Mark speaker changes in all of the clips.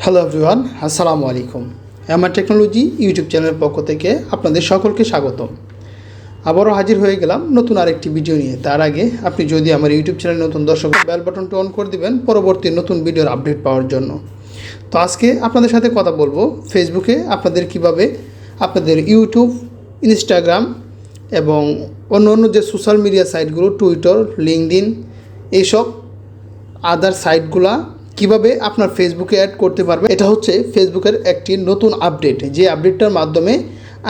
Speaker 1: Hello everyone, আসসালামু আলাইকুম। আমার টেকনোলজি ইউটিউব চ্যানেলের পক্ষ থেকে আপনাদের সকলকে স্বাগতম। আবারও হাজির হয়ে গেলাম নতুন আরেকটি ভিডিও নিয়ে। তার আগে আপনি যদি আমার ইউটিউব চ্যানেল নতুন দর্শক বেল বাটনটি অন করে দিবেন পরবর্তী নতুন ভিডিওর আপডেট পাওয়ার জন্য। তো আজকে আপনাদের সাথে কথা বলবো ফেসবুকে আপনাদের কিভাবে আপনাদের ইউটিউব, ইনস্টাগ্রাম এবং অন্য যে সোশ্যাল মিডিয়া সাইটগুলো টুইটার, লিঙ্কডইন এইসব আদার সাইটগুলা কিভাবে আপনার ফেসবুকে অ্যাড করতে পারবে। এটা হচ্ছে ফেসবুকের একটি নতুন আপডেট, যে আপডেটটার মাধ্যমে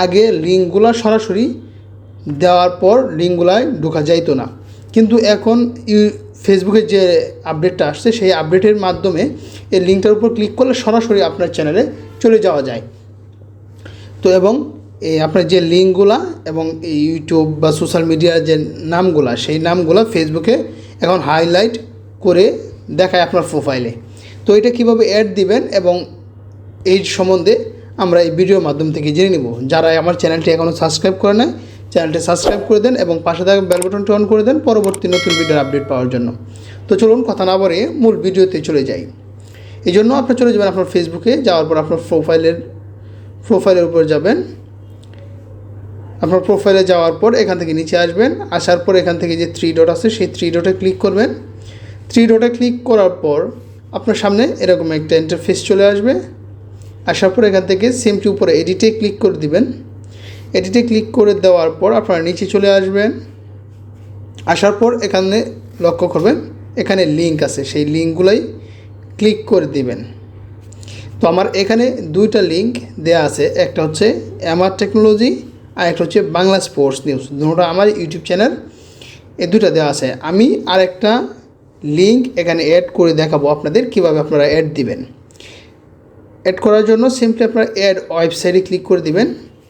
Speaker 1: আগে লিঙ্কগুলো সরাসরি দেওয়ার পর লিঙ্কগুলায় ঢোকা যাইতো না, কিন্তু এখন ফেসবুকের যে আপডেটটা আসছে সেই আপডেটের মাধ্যমে এই লিঙ্কটার উপর ক্লিক করলে সরাসরি আপনার চ্যানেলে চলে যাওয়া যায়। তো এবং এই আপনার যে লিঙ্কগুলা এবং ইউটিউব বা সোশ্যাল মিডিয়ার যে নামগুলা সেই নামগুলা ফেসবুকে এখন হাইলাইট করে দেখায় আপনার প্রোফাইলে। তো এটা কীভাবে অ্যাড দিবেন এবং এই সম্বন্ধে আমরা এই ভিডিওর মাধ্যম থেকে জেনে নিব। যারা আমার চ্যানেলটি এখনও সাবস্ক্রাইব করে নেয় চ্যানেলটি সাবস্ক্রাইব করে দেন এবং পাশে থাকা বেল বাটনটি অন করে দেন পরবর্তী নতুন ভিডিওর আপডেট পাওয়ার জন্য। তো চলুন কথা না বাড়িয়ে মূল ভিডিওতে চলে যাই। এই জন্য আপনি চলে যাবেন আপনার ফেসবুকে, যাওয়ার পর আপনার প্রোফাইলের উপর যাবেন। আপনার প্রোফাইলে যাওয়ার পর এখান থেকে নিচে আসবেন, আসার পর এখান থেকে যে 3 ডট আছে সেই 3 ডটে ক্লিক করবেন। 3 ডটে ক্লিক করার পর আপনার সামনে এরকম একটা ইন্টারফেস চলে আসবে। আসার পর এখান থেকে সিম্পলি উপরে এডিটে ক্লিক করে দিবেন। এডিটে ক্লিক করে দেওয়ার পর আপনারা নিচে চলে আসবেন। আসার পর এখানে লক্ষ্য করবেন এখানে লিঙ্ক আছে, সেই লিঙ্কগুলাই ক্লিক করে দিবেন। তো আমার এখানে দুইটা লিঙ্ক দেয়া আছে, একটা হচ্ছে আমার টেকনোলজি আর একটা হচ্ছে বাংলা স্পোর্টস নিউজ। দুটোটা আমার ইউটিউব চ্যানেল, এই দুটা দেওয়া আছে। আমি আরেকটা লিঙ্ক এখানে অ্যাড করে দেখাবো আপনাদের কিভাবে আপনারা অ্যাড দিবেন। অ্যাড করার জন্য সিম্পলি আপনারা অ্যাড ওয়েবসাইটে ক্লিক করে দিবেন।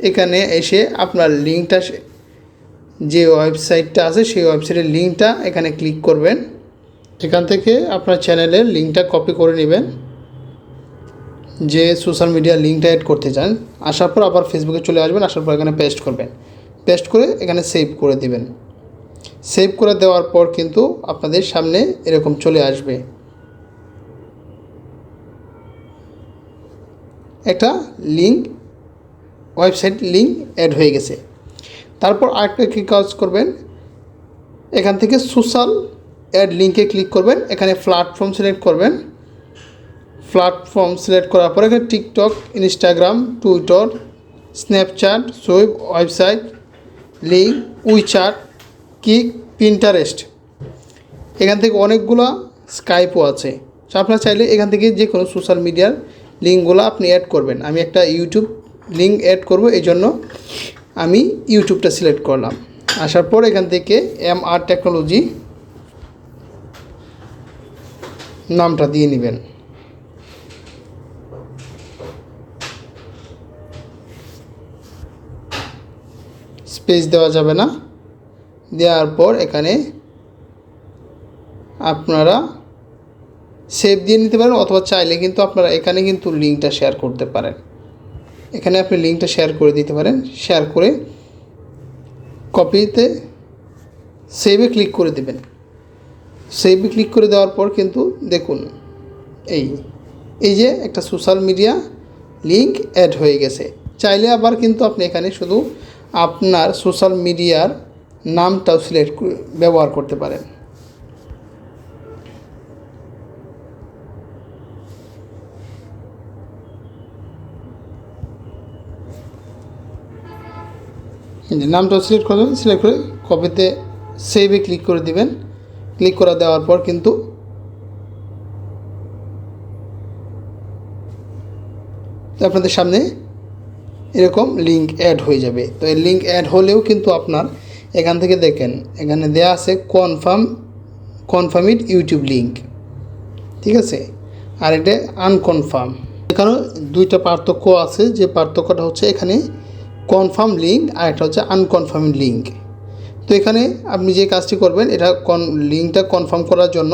Speaker 1: এখানে এসে আপনার লিঙ্কটা, যে ওয়েবসাইটটা আছে সেই ওয়েবসাইটের লিঙ্কটা এখানে ক্লিক করবেন। এখান থেকে আপনার চ্যানেলের লিঙ্কটা কপি করে নেবেন, যে সোশ্যাল মিডিয়া লিঙ্কটা অ্যাড করতে চান। আসার পর আবার ফেসবুকে চলে আসবেন, আসার পর এখানে পেস্ট করবেন। পেস্ট করে এখানে সেভ করে দিবেন। সেভ করে দেওয়ার পর কিন্তু আপনাদের সামনে এরকম চলে আসবে একটা লিঙ্ক, ওয়েবসাইট লিঙ্ক অ্যাড হয়ে গেছে। তারপর আরেকটা কি কাজ করবেন, এখান থেকে সোশ্যাল অ্যাড লিঙ্কে ক্লিক করবেন। এখানে প্ল্যাটফর্ম সিলেক্ট করবেন। প্ল্যাটফর্ম সিলেক্ট করার পর এখানে TikTok, Instagram, Twitter, Snapchat, sweep, website link, WeChat, kick, Pinterest, এখান থেকে অনেকগুলো স্কাইপও আছে। সো আপনারা চাইলে এখান থেকে যে কোনো সোশ্যাল মিডিয়ার লিঙ্কগুলো আপনি অ্যাড করবেন। আমি একটা ইউটিউব লিঙ্ক অ্যাড করব, এই জন্য আমি ইউটিউবটা সিলেক্ট করলাম। আসার পর এখান থেকে MR টেকনোলজি নামটা দিয়ে নেবেন। স্পেস দেওয়া যাবে না। দেওয়ার পর এখানে আপনারা সেভ দিয়ে নিতে পারেন, অথবা চাইলে কিন্তু আপনারা এখানে কিন্তু লিঙ্কটা শেয়ার করতে পারেন। এখানে আপনি লিঙ্কটা শেয়ার করে দিতে পারেন। শেয়ার করে কপিতে সেভে ক্লিক করে দেবেন। সেভে ক্লিক করে দেওয়ার পর কিন্তু দেখুন এই যে একটা সোশ্যাল মিডিয়া লিঙ্ক অ্যাড হয়ে গেছে। চাইলে আবার কিন্তু আপনি এখানে শুধু আপনার সোশ্যাল মিডিয়ার নামটাও সিলেক্ট ব্যবহার করতে পারেন। নামটাও সিলেক্ট করবেন। সিলেক্ট করে কপিতে সেভে ক্লিক করে দিবেন। ক্লিক করে দেওয়ার পর কিন্তু আপনাদের সামনে এরকম লিঙ্ক অ্যাড হয়ে যাবে। তো এই লিঙ্ক অ্যাড হলেও কিন্তু আপনার এখান থেকে দেখেন এখানে দেয়া আছে কনফার্ম ইট ইউটিউব লিঙ্ক, ঠিক আছে, আর এটা আনকনফার্ম। এখানে দুইটা পার্থক্য আছে, যে পার্থক্যটা হচ্ছে এখানে কনফার্ম লিঙ্ক আর একটা হচ্ছে আনকনফার্ম লিঙ্ক। তো এখানে আপনি যে কাজটি করবেন, এটা লিঙ্কটা কনফার্ম করার জন্য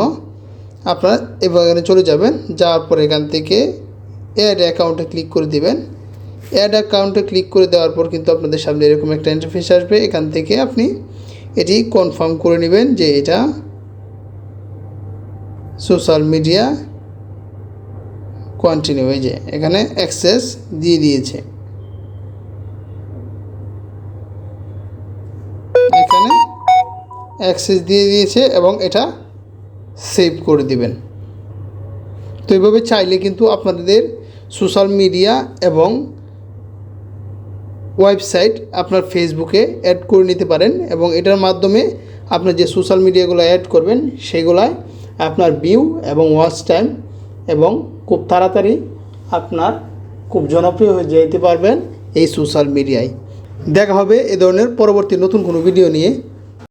Speaker 1: আপনারা এবার এখানে চলে যাবেন। যাওয়ার পর এখান থেকে অ্যাড অ্যাকাউন্টে ক্লিক করে দিবেন। অ্যাড অ্যাকাউন্টে ক্লিক করে দেওয়ার পর কিন্তু আপনাদের সামনে এরকম একটা ইন্টারফেস আসবে। এখান থেকে আপনি এটি কনফার্ম করে নেবেন যে এটা সোশ্যাল মিডিয়া কন্টিনিউ, এই যে এখানে অ্যাক্সেস দিয়ে দিয়েছে, এখানে অ্যাক্সেস দিয়ে দিয়েছে এবং এটা সেভ করে দিবেন। তো এইভাবে চাইলে কিন্তু আপনাদের সোশ্যাল মিডিয়া এবং ওয়েবসাইট আপনার ফেসবুকে অ্যাড করে নিতে পারেন এবং এটার মাধ্যমে আপনার যে সোশ্যাল মিডিয়াগুলো অ্যাড করবেন সেগুলায় আপনার ভিউ এবং ওয়াচ টাইম এবং খুব তাড়াতাড়ি আপনার খুব জনপ্রিয় হয়ে যেতে পারবেন এই সোশ্যাল মিডিয়ায়। দেখা হবে এ ধরনের পরবর্তী নতুন কোনো ভিডিও নিয়ে।